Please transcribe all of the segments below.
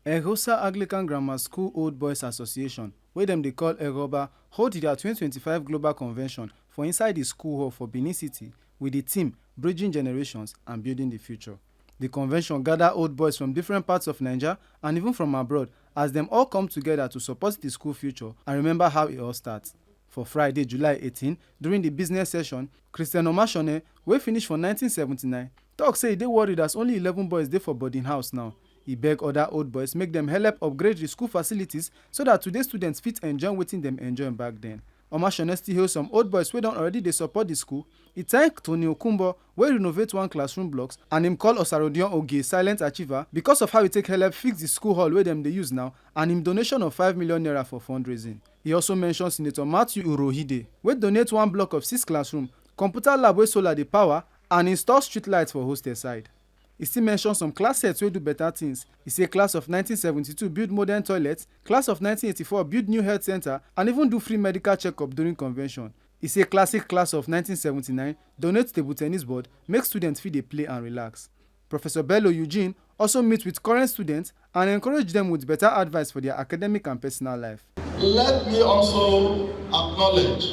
EGHOSA Anglican Grammar School Old Boys Association, wey dem dey call EGHOBA, hold their 2025 Global Convention for inside the school hall for Benin City with the theme Bridging Generations and Building the Future. The convention gather old boys from different parts of Nigeria and even from abroad as dem all come together to support the school future and remember how it all starts. For Friday, July 18, during the business session, Christian Omatsone, wey finish for 1979, talk say e dey worried as only 11 boys dey for boarding house now. He beg other old boys make them help upgrade the school facilities so that today's students fit enjoy wetin dem enjoy back then. Omatsone still hail some old boys wey don already dey support the school. He thank Tony Okumbo wey renovate one classroom blocks and him call Osarodion Oge silent achiever because of how he take help fix the school hall wey dem dey use now and him donation of 5 million naira for fundraising. He also mentioned Senator Matthew Urohide wey donate one block of 6 classrooms, computer lab wey solar dey power and install street lights for hostel side. He still mentioned some class sets wey do better things. He say class of 1972 build modern toilets, class of 1984 build new health center and even do free medical checkup during convention. He say classic class of 1979 donate table tennis board, make students fit dey play and relax. Professor Bello Eugene also meet with current students and encourage them with better advice for their academic and personal life. Let me also acknowledge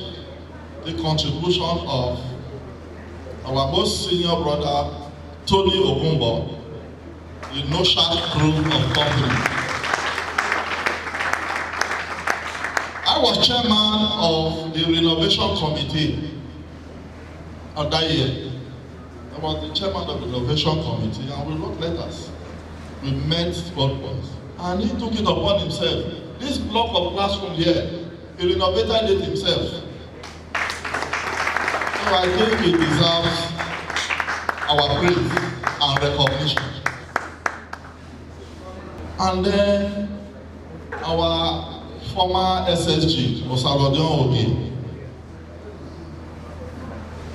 the contribution of our most senior brother, Tony Okumbo, the No-Shack group of company. I was chairman of the renovation committee of that year. I was the chairman of the renovation committee and we wrote letters. We met both boys. And he took it upon himself. This block of classroom here, he renovated it himself. So I think he deserves our praise and recognition. And then our former SSG, Osarodion Oge,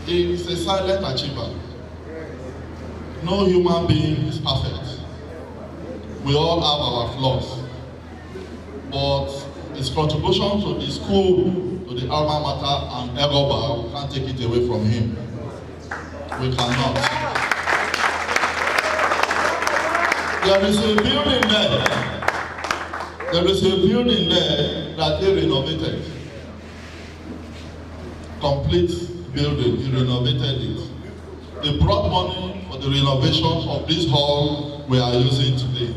he is a silent achiever. No human being is perfect. We all have our flaws. But his contribution to the school, to the alma mater and EGHOBA, we can't take it away from him. We cannot. There is a building there. There is a building there that they renovated. Complete building, he renovated it. They brought money for the renovation of this hall we are using today.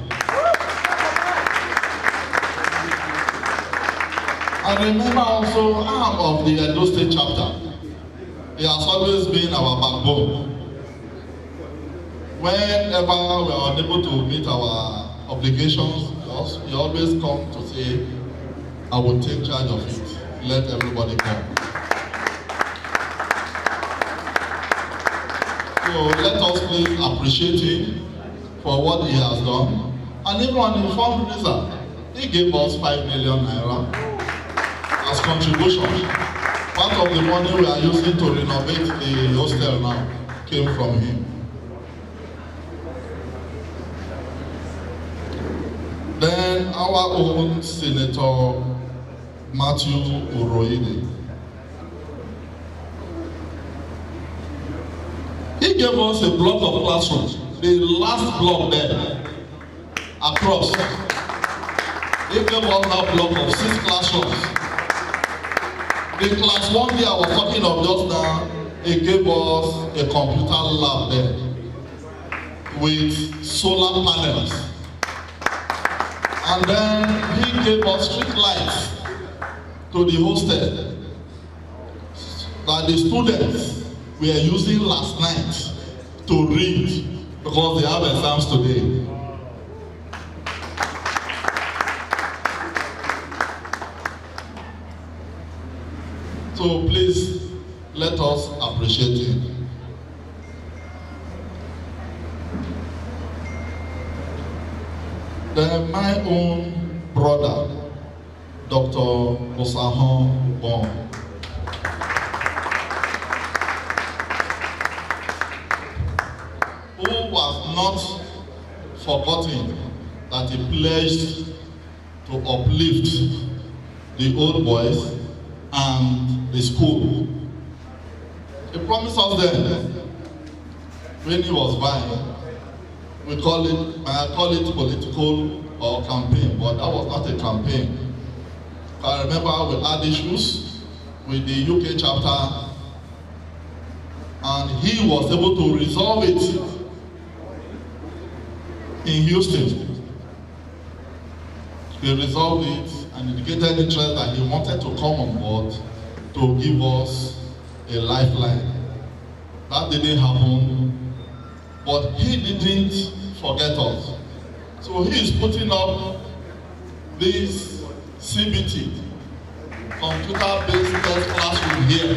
I remember also I'm of the Edo State chapter. He has always been our backbone. Whenever we are unable to meet our obligations, he always come to say, I will take charge of it. Let everybody come. So let us please appreciate him for what he has done. And even on the fundraiser, he gave us 5 million naira as contribution. Part of the money we are using to renovate the hostel now came from him. Then our own Senator Matthew Urohide. He gave us a block of classrooms, the last block there, across. He gave us that block of 6 classrooms. The class 1 day I was talking of just now, he gave us a computer lab there with solar panels. And then he gave us street lights to the hostel that the students were using last night to read because they have exams today. So please let us appreciate him. Then my own brother, Dr. Osahon Bon. Who was not forgotten that he pledged to uplift the old boys and the school. He promised us then when he was buying. I call it political or campaign, but that was not a campaign. I remember we had issues with the UK chapter, and he was able to resolve it in Houston. He resolved it and indicated interest that he wanted to come on board to give us a lifeline. That didn't happen, but he didn't forget us. So he is putting up this CBT, computer-based test classroom here.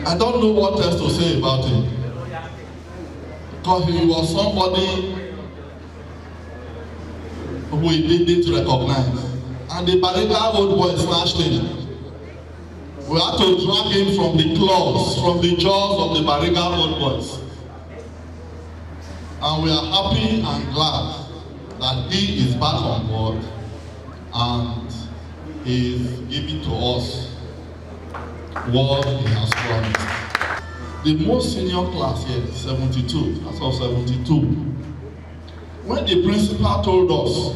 I don't know what else to say about him, because he was somebody who we didn't recognize, and the Bariga old boy snatched him. We had to drag him from the claws, from the jaws of the Bariga old boys, and we are happy and glad that he is back on board and is giving to us what he has promised. The most senior class here, 72, class of 72. When the principal told us,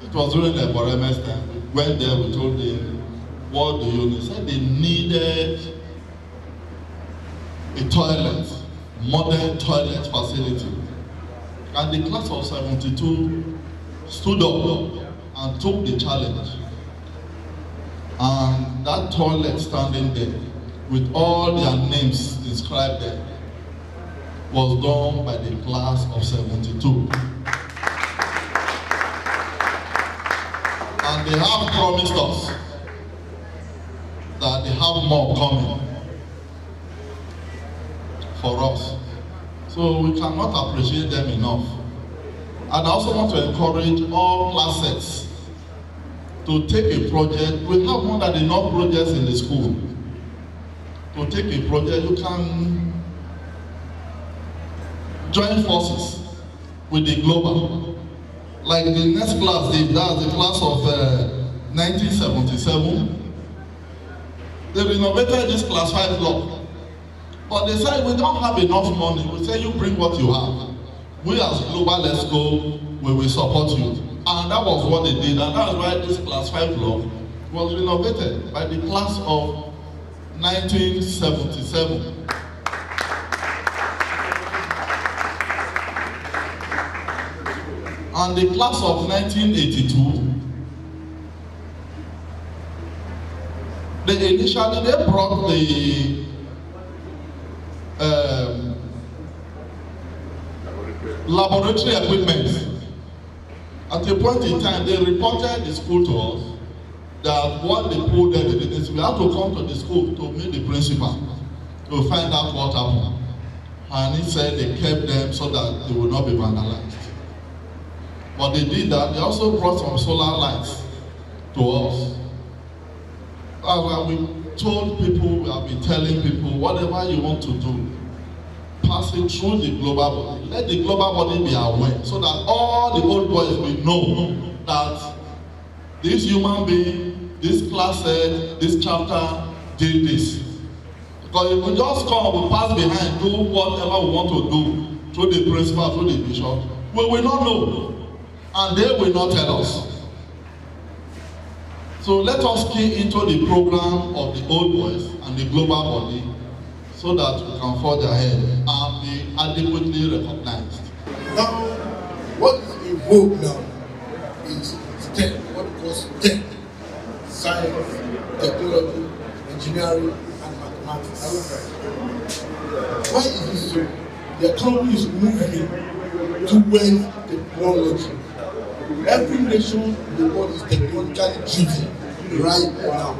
it was during the Boremester time, we went there, we told him, what do you need? He said they needed a toilet, modern toilet facility. And the class of 72 stood up and took the challenge. And that toilet standing there, with all their names inscribed there, was done by the class of 72. And they have promised us that they have more coming for us. So we cannot appreciate them enough. And I also want to encourage all class sets to take a project. We have more than enough projects in the school. To take a project, you can join forces with the global. Like the next class, that's the class of 1977. They renovated this class 5 block. But they said, we don't have enough money. We say, you bring what you have. We as global, let's go, we will support you. And that was what they did. And that's why this class 5 block was renovated by the class of 1977. And the class of 1982, they brought the laboratory equipment. At a point in time, they reported the school to us that what they put there, we had to come to the school to meet the principal to find out what happened. And he said they kept them so that they would not be vandalized. But they did that. They also brought some solar lights to us. That's why we told people, we have been telling people, whatever you want to do, pass it through the global body. Let the global body be aware, so that all the old boys will know that this human being, this class head, this chapter did this. Because if we just come, we pass behind, do whatever we want to do through the principal, through the bishop, we will not know, and they will not tell us. So let us key into the program of the old boys and the global body, so that we can forge ahead and be adequately recognized. Now, what is in vogue now is STEM, what we call STEM: science, technology, engineering, and mathematics. Why is this so? The economy is moving towards technology. Every nation in the world is technologically driven right now.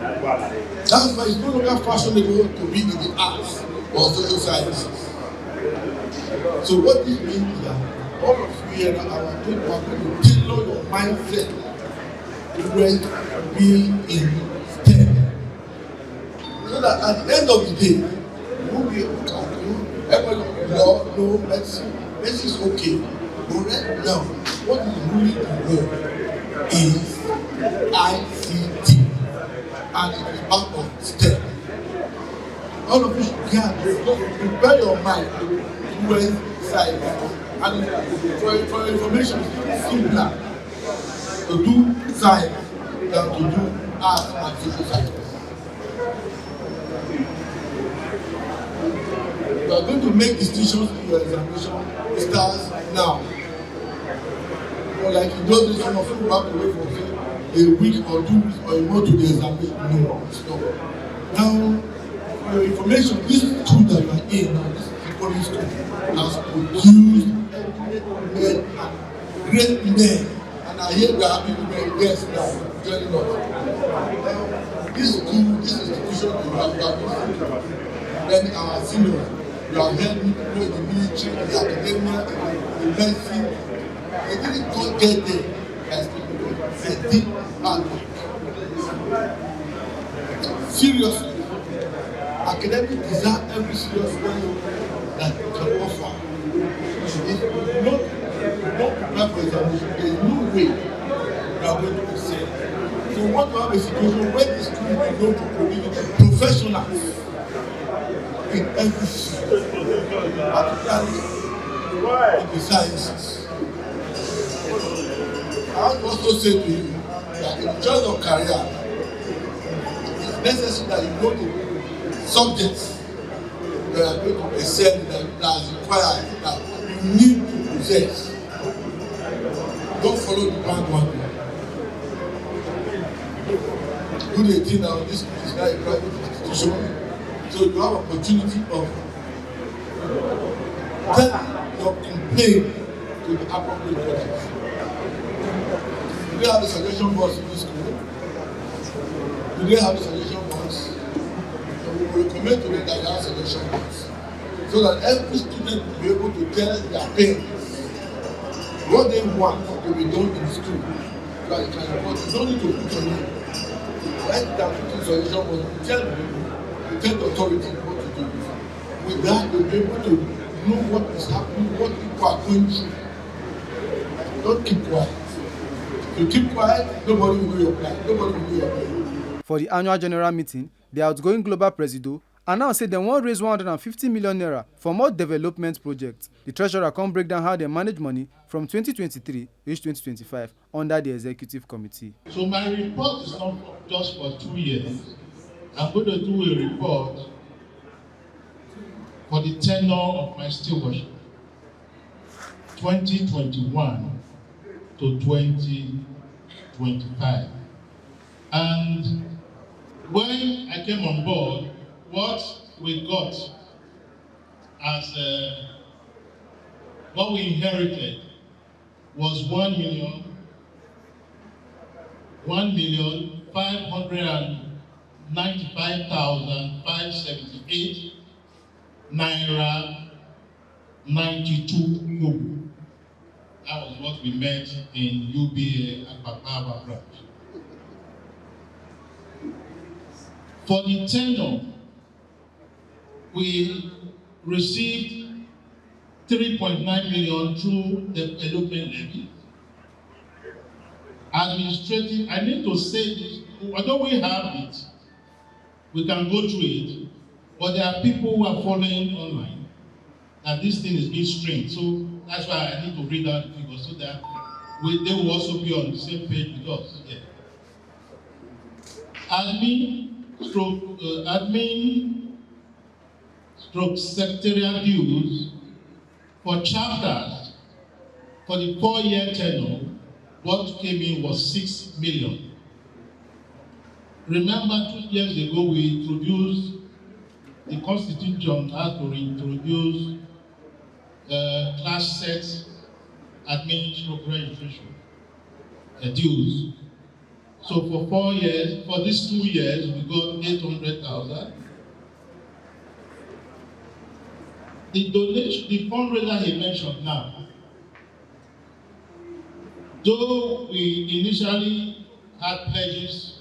That's why it's no longer fashionable to be in the arts or social sciences. So what this means is that all of you here are going to tailor your mindset towards being in STEM. So that at the end of the day, you will be able to do everybody law, no, medicine. Medicine is okay. But right now, what is really the work is ICT, and it is part of STEM. all of you should get prepare your mind towards science. And for information, it's simpler to do science than to do art and social science. You are going to make decisions in your examination starts now. Or like in those days, some of you have to wait for say, a week or 2 weeks or a month to the examination. No, stop. Now, for your information, this school that you are in now, this secondary school, has produced great men. And I hear we are having many guests now joining us. This school, this institution, you have then our seniors, you have heard people in the military, in the academia, in the medicine. They didn't go get there as people do. They did hard work. Seriously, academic deserve every serious work that you can offer. If you don't prepare for examination, there is no way you are going to excel. So we want to have a situation where the school will be able to produce professionals in every field, particularly in the sciences. I want to also say to you that in terms of career, it's necessary that you know the subjects that are going to excel in that is required, that you need to possess. Don't follow the bandwagon. Do the thing now, this is not a private institution. So you have opportunity of telling your complaint to the appropriate bodies. Do they have a suggestion box in this school? Do they have a suggestion box? So we will recommend to them that they have a suggestion box, so that every student will be able to tell their parents what they want to be done in school. So that you can report. You don't need to put your name. Write down put in suggestion box. Tell people. Tell the authority what to do. With that, they'll be able to know what is happening, what people are going through. Don't keep quiet. If you keep quiet, nobody will know your plan. Nobody will know your plan. For the annual general meeting, the outgoing global presido announced say they wan raise 150 million naira for more development projects. The treasurer come break down how they manage money from 2023 reach 2025 under the executive committee. So my report is not just for 2 years. I'm going to do a report for the tenure of my stewardship, 2021 to 2025. And when I came on board, what we got as what we inherited was 1,595,578 naira 92 kobo. That was what we met in UBA Akpakpava branch. For the tenure, we received 3.9 million through the development levy. Administrative, I need to say this, although we have it, we can go through it, but there are people who are following online that this thing is being strained. So that's why I need to read out the figures so that they will also be on the same page with us. Yeah. Admin secretarial dues for chapters for the 4-year tenure, what came in was 6 million. Remember 2 years ago we introduced the Constitution had to reintroduce class set admin registration dues. So for 4 years, for these 2 years, we got 800,000. The donation, the fundraiser he mentioned now, though we initially had pledges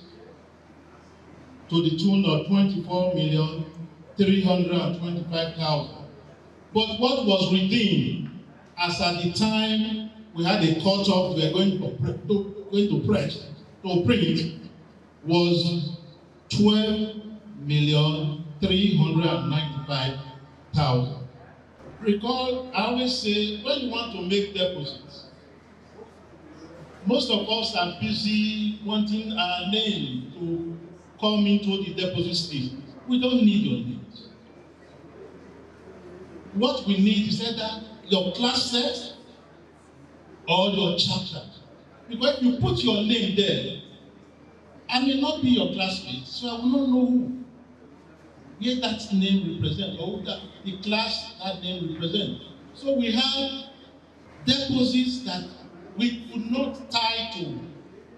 to the tune of 24,325,000, but what was redeemed, as at the time we had a cutoff we were going to print, was 12,500,000. 395,000. Recall, I always say, when you want to make deposits, most of us are busy wanting our name to come into the deposit slip. We don't need your names. What we need is either your class set or your chapter. Because if you put your name there, I may not be your classmate, so I will not know where that name represents or who the class that name represents. So we have deposits that we could not tie to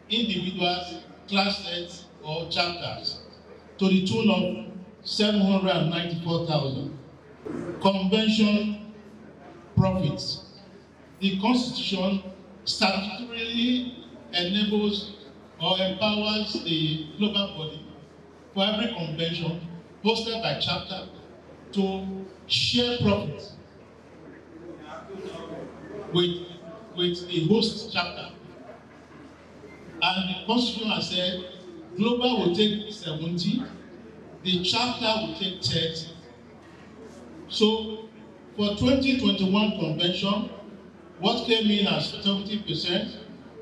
individuals, class sets, or chapters to the tune of 794,000. Convention profits. The Constitution statutorily enables or empowers the global body for every convention hosted by chapter to share profits with the host chapter. And the Constitution has said global will take 70, the chapter will take 30. So for 2021 convention, what came in as 70%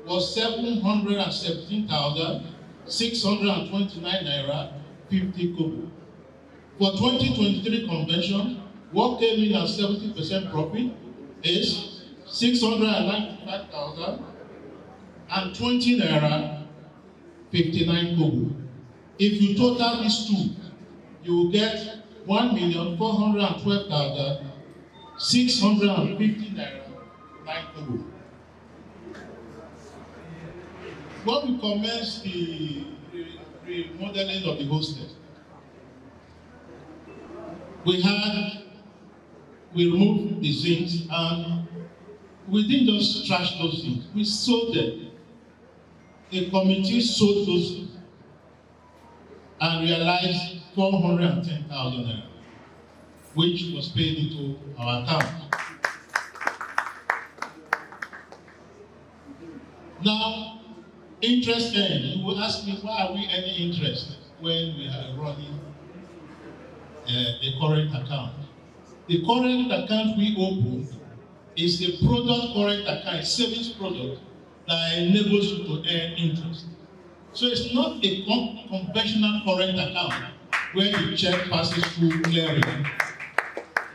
was 717,629 naira 50 kobo. For 2023 convention, what came in as 70% profit is 695,020 naira 59 kobo. If you total these two, you will get 1,412,650 naira 9 kobo. When we commenced the remodeling of the hostel, we removed the zincs and we didn't just trash those things, we sold them. A committee sold those things and realized 410,000 naira, which was paid into our account. Now, interest earned. You will ask me, why are we earning interest when we are running a current account? The current account we opened is a product current account, a savings product that enables you to earn interest. So it's not a conventional current account where the check passes through clearing.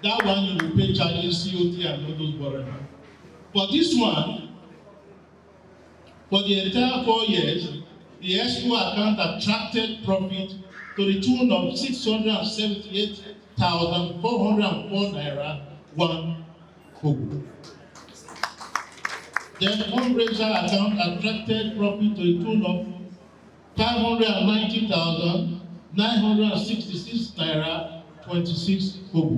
That one you will pay charges, COT, and all those borrowing. For this one, for the entire 4 years, the escrow account attracted profit to the tune of 678,404 naira 1 kobo. The fundraiser account attracted profit to the tune of 590,966 naira 26 kobo.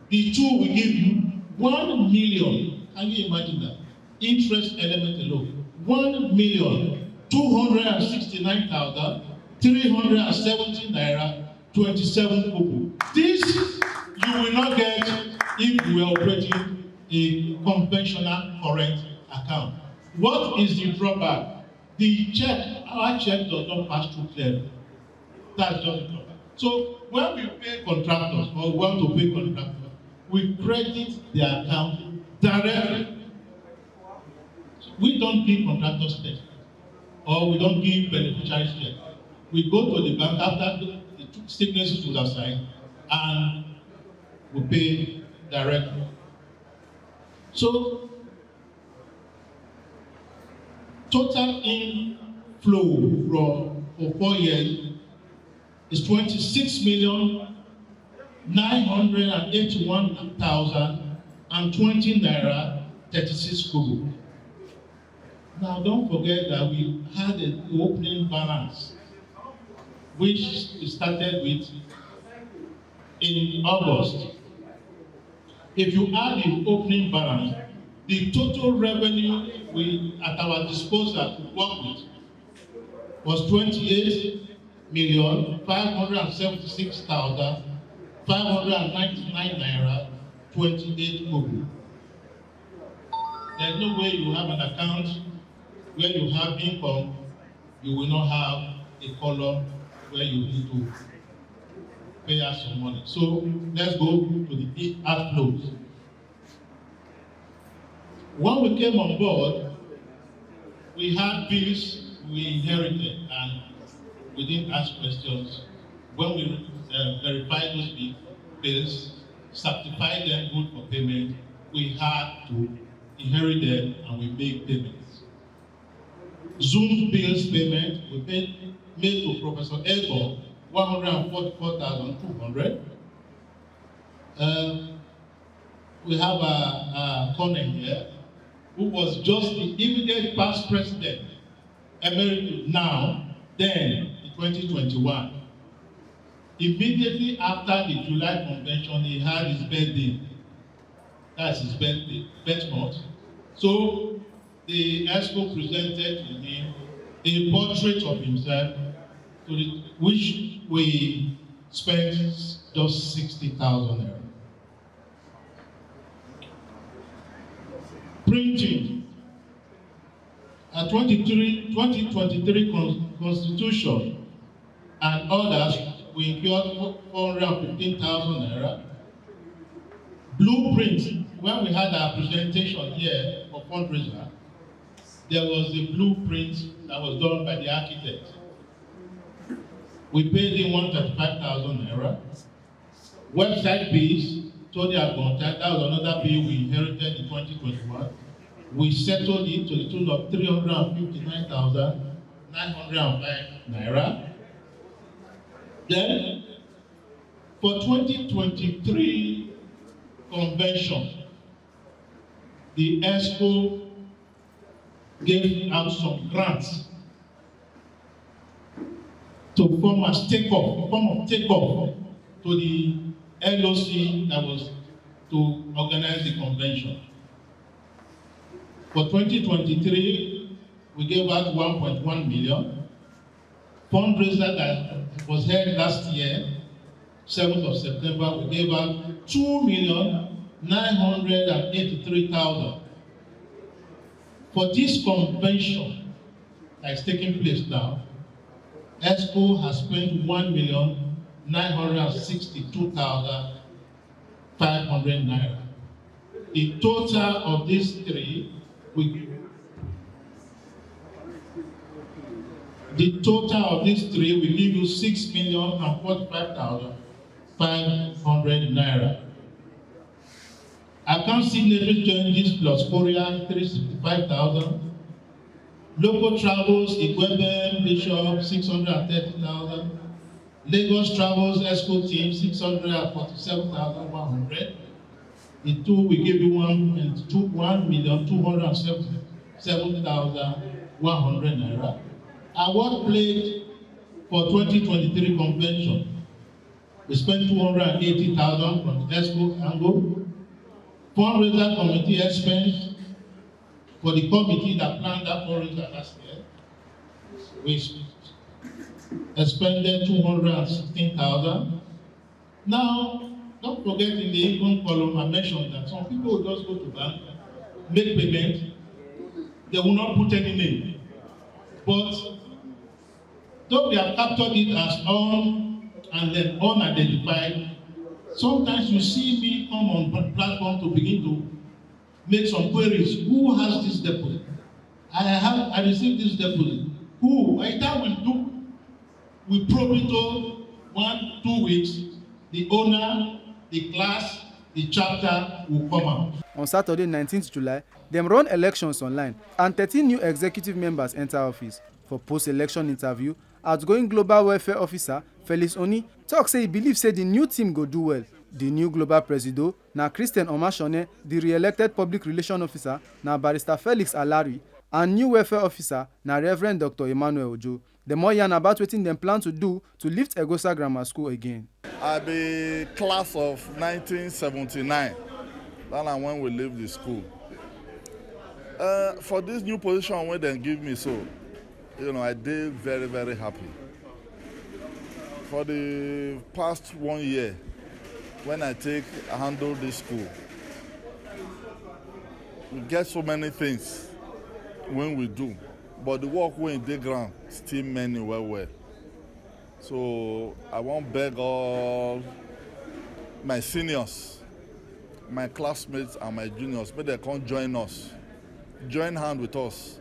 The two will give you 1 million. Can you imagine that? Interest element alone. 1,269,370 naira 27 kobo. This you will not get if you are operating a conventional current account. What is the drawback? The check, our check does not pass through clearing. That's just the drawback. So when we pay contractors or want to pay contractors, we credit their account directly. We don't give contractors check, or we don't give beneficiaries check. We go to the bank after the signatures would have signed, and we pay directly. So total inflow for 4 years is 26,981,020 naira 36 kobo. Now, don't forget that we had an opening balance, which we started with in August. If you add the opening balance, the total revenue we at our disposal to work with was 28,576,599 naira 28 kobo. There's no way you have an account where you have income, you will not have a column where you need to pay us some money. So let's go to the outflows. When we came on board, we had bills we inherited, and we didn't ask questions. When we verified those bills, certified them good for payment, we had to inherit them and we made payments. Zoom bills payment, we made to Professor Ego 144,200. We have a Conan here, who was just the immediate past president, emeritus now, then in 2021. Immediately after the July convention, he had his birthday. That's his birth month. So the ESCO presented to him a portrait of himself, which we spent just 60,000 naira. Printing a 2023 constitution and others, we incurred 415,000 naira. Blueprints, when we had our presentation here for fundraiser, there was a blueprint that was done by the architect. We paid him 135,000 naira. Website fees, Tony Agonta, that was another bill we inherited in 2021. We settled it to the tune of 359,905 naira. Then, for 2023 convention, the ESCO gave out some grants to form a form of takeoff to the LOC that was to organize the convention. For 2023, we gave out 1.1 million. Fundraiser that was held last year, 7th of September, we gave out 2,983,000. For this convention that is taking place now, ESCO has spent 1,962,500 naira. The total of these three will leave you 6,045,500 naira. Account signatory changes plus Korea 365,000. Local travels, EGHOBA Bishop 630,000. Lagos travels, ESCO team 647,100. The two we give you 1,277,100 naira. Award pledge for 2023 convention. We spent 280,000 from the ESCO angle. Fundraiser committee expense for the committee that planned that fundraiser last year. We expended 216,000. Now, don't forget in the income column I mentioned that some people will just go to bank, make payment, they will not put any name. But though we have captured it as on and then unidentified, sometimes you see me come on platform to begin to make some queries. Who has this deposit? I received this deposit. Who? By the time we probe it all 1-2 weeks, the owner, the class, the chapter will come out. On Saturday, 19th July, them run elections online and 13 new executive members enter office. For post-election interview, outgoing Global Welfare Officer Felix Oni talk say he believe say the new team go do well. The new Global Presido na Christian Omatsone, the re-elected Public Relations Officer na Barrister Felix Alari, and new Welfare Officer na Reverend Dr. Emmanuel Ojo. The more yarn about wetin dem plan to do to lift Egosa Grammar School again. I be class of 1979. That na when we leave the school. For this new position wey dem give me so, I dey very, very happy. For the past 1 year, when I handle this school, we get so many things when we do, but the work wey dey ground still many well. So I want to beg all my seniors, my classmates and my juniors, may they come join us, join hand with us.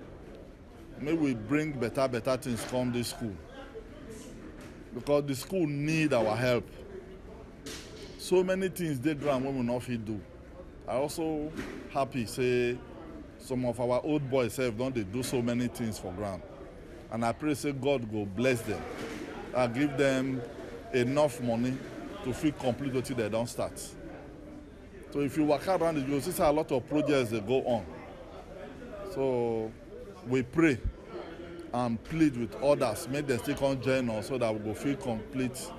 May we bring better things come this school. Because the school need our help. So many things they ground when we not fit do. I also happy say some of our old boys have done they do so many things for ground. And I pray say God go bless them and give them enough money to feel complete until they don't start. So if you walk around, you'll see a lot of projects that go on. So we pray and plead with others, make them still come join us so that we will feel complete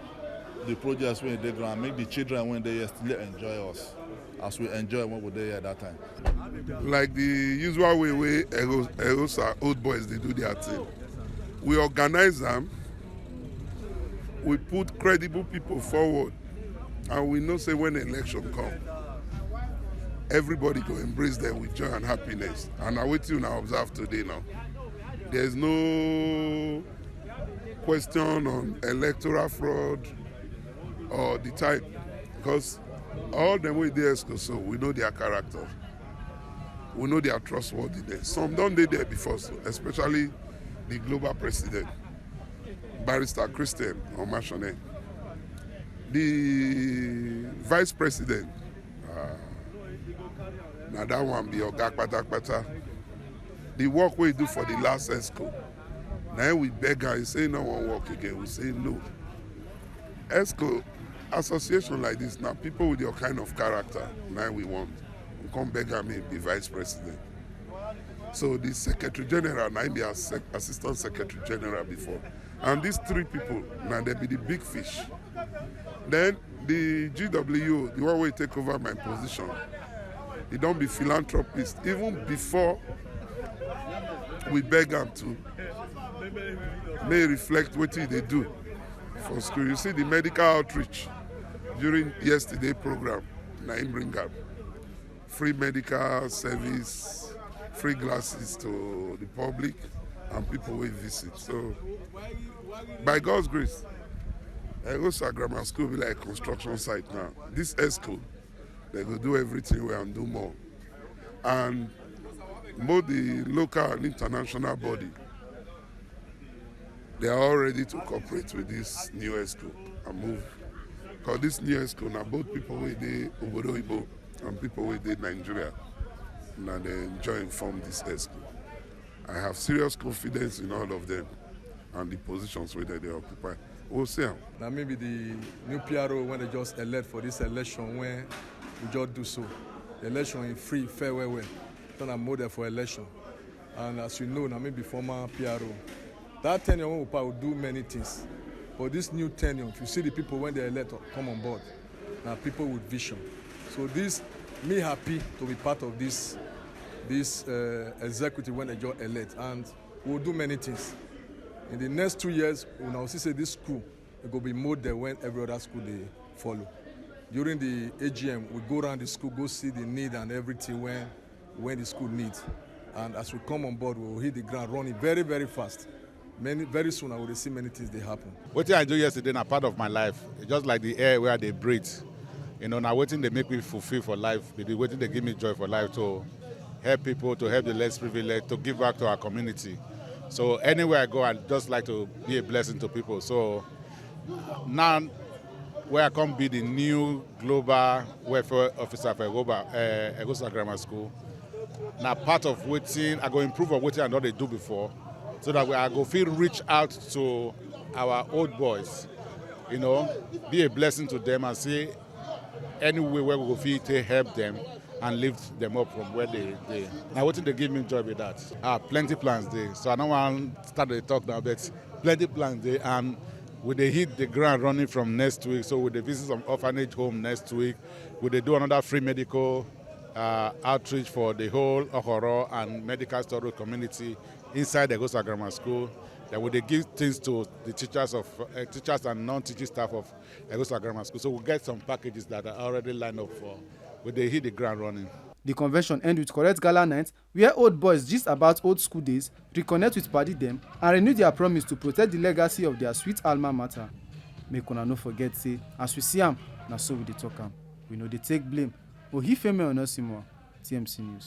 the projects when they go and make the children when they still enjoy us as we enjoy when we were there at that time. Like the usual way EGHOBA old boys they do their thing. We organize them, we put credible people forward, and we know say when the election come, everybody go embrace them with joy and happiness. And I wait till now observe today now. There's no question on electoral fraud or the type, because all the way there, so we know their character, we know their trustworthiness. Some don't dey there before, so especially the global president, Barrister Christian Omatsone. The vice president, now that one be Oga Kpata. The work we do for the last ESCO. Now we beg her, he say no one work again. We say no. ESCO association like this now, people with your kind of character, now we want. We come beg her me be vice president. So the secretary general, now be assistant secretary general before. And these three people, now they be the big fish. Then the GWO, the one way take over my position, he don't be philanthropist. Even before we beg them to may reflect what they do for school. You see the medical outreach during yesterday program, now in bring up free medical service, free glasses to the public and people will visit. So by God's grace, EGHOBA Grammar School be like a construction site now. This ESCO, they will do everything well and do more. And both the local and international body, they are all ready to cooperate with this new ESCO and move. Because this new ESCO, now both people with the Obodo Igbo and people with the Nigeria, now they enjoy and form this ESCO. I have serious confidence in all of them and the positions where they occupy. We'll see them. Now maybe the new PRO when they just elect for this election when we just do so. The election is free, fair, well. Turn a model for election. And as you know, now maybe former PRO. That tenure will do many things. But this new tenure, if you see the people when they elect come on board, now people with vision. So this, me happy to be part of this executive when they just elect. And we'll do many things. In the next 2 years, we'll now see this school will be model when every other school they follow. During the AGM, we go around the school, go see the need and everything when the school needs. And as we come on board, we will hit the ground running very, very fast. Very soon, I will see many things they happen. What I do yesterday is a part of my life. It's just like the air where they breathe. You know, now waiting they make me fulfill for life. They waiting they give me joy for life to help people, to help the less privileged, to give back to our community. So anywhere I go, I just like to be a blessing to people. So now, where I come be the new global welfare officer for EGHOBA Grammar School. Now part of waiting, I go improve on what I know they do before, so that I go feel reach out to our old boys, you know, be a blessing to them and see any way where we go feel to help them and lift them up from where they. Now what they give me joy with that. Plenty plans there. So I don't want to start the talk now, but plenty plans there. And will they hit the ground running from next week? So will they visit some orphanage home next week? Will they do another free medical outreach for the whole Okoro and medical storage community inside the EGHOBA Grammar School? That will they give things to the teachers and non-teaching staff of EGHOBA Grammar School. So we'll get some packages that are already lined up for. Will they hit the ground running? The convention end with correct gala night where old boys gist about old school days, reconnect with padi dem, and renew their promise to protect the legacy of their sweet alma mater. Make una no forget say, as we see am, na so we dey talk am. We no dey take blame. Ohifemi Onosimo, TMC News.